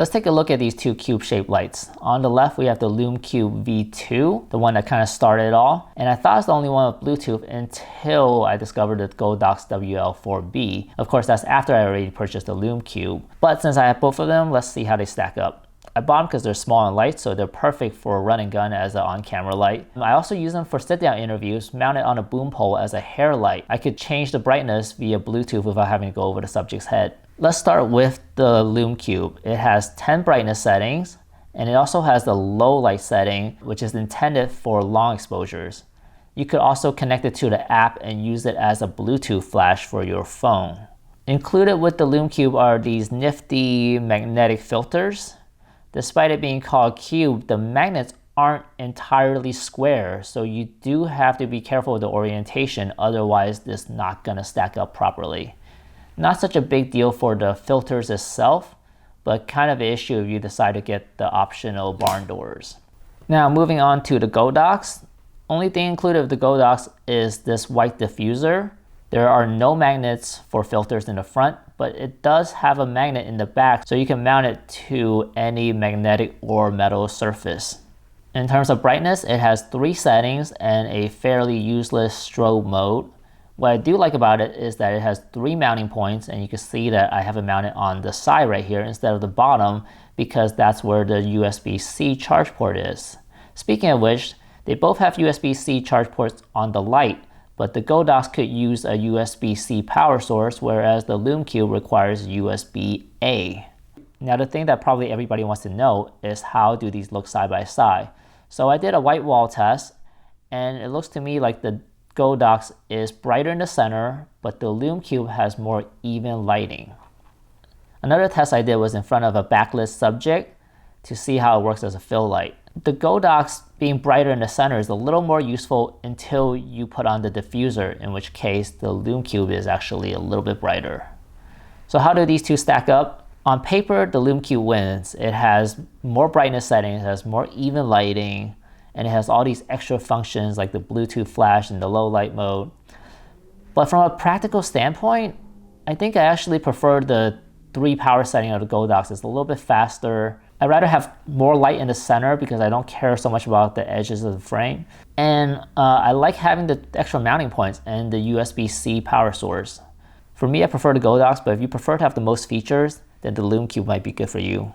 Let's take a look at these two cube-shaped lights. On the left, we have the Lume Cube V2, the one that kind of started it all. And I thought it was the only one with Bluetooth until I discovered the Godox WL4B. Of course, that's after I already purchased the Lume Cube. But since I have both of them, let's see how they stack up. I bought them because they're small and light, so they're perfect for a run and gun as an on-camera light. I also use them for sit-down interviews, mounted on a boom pole as a hair light. I could change the brightness via Bluetooth without having to go over the subject's head. Let's start with the Lume Cube. It has 10 brightness settings, and it also has the low light setting, which is intended for long exposures. You could also connect it to the app and use it as a Bluetooth flash for your phone. Included with the Lume Cube are these nifty magnetic filters. Despite it being called cube, the magnets aren't entirely square, so you do have to be careful with the orientation, otherwise this is not going to stack up properly. Not such a big deal for the filters itself, but kind of an issue if you decide to get the optional barn doors. Now moving on to the Godox. Only thing included with the Godox is this white diffuser. There are no magnets for filters in the front, but it does have a magnet in the back, so you can mount it to any magnetic or metal surface. In terms of brightness, it has 3 settings and a fairly useless strobe mode. What I do like about it is that it has 3 mounting points, and you can see that I have it mounted on the side right here instead of the bottom, because that's where the USB-C charge port is. Speaking of which, they both have USB-C charge ports on the light, but the Godox could use a USB-C power source, whereas the Lume Cube requires USB-A. Now the thing that probably everybody wants to know is how do these look side by side. So I did a white wall test, and it looks to me like the Godox is brighter in the center, but the Lume Cube has more even lighting. Another test I did was in front of a backlit subject to see how it works as a fill light. The Godox being brighter in the center is a little more useful until you put on the diffuser, in which case the Lume Cube is actually a little bit brighter. So how do these two stack up? On paper, the Lume Cube wins. It has more brightness settings, it has more even lighting, and it has all these extra functions like the Bluetooth flash and the low light mode. But from a practical standpoint, I think I actually prefer the 3 power setting of the Godox. It's a little bit faster. I'd rather have more light in the center because I don't care so much about the edges of the frame. And I like having the extra mounting points and the USB-C power source. For me, I prefer the Godox, but if you prefer to have the most features, then the Lume Cube might be good for you.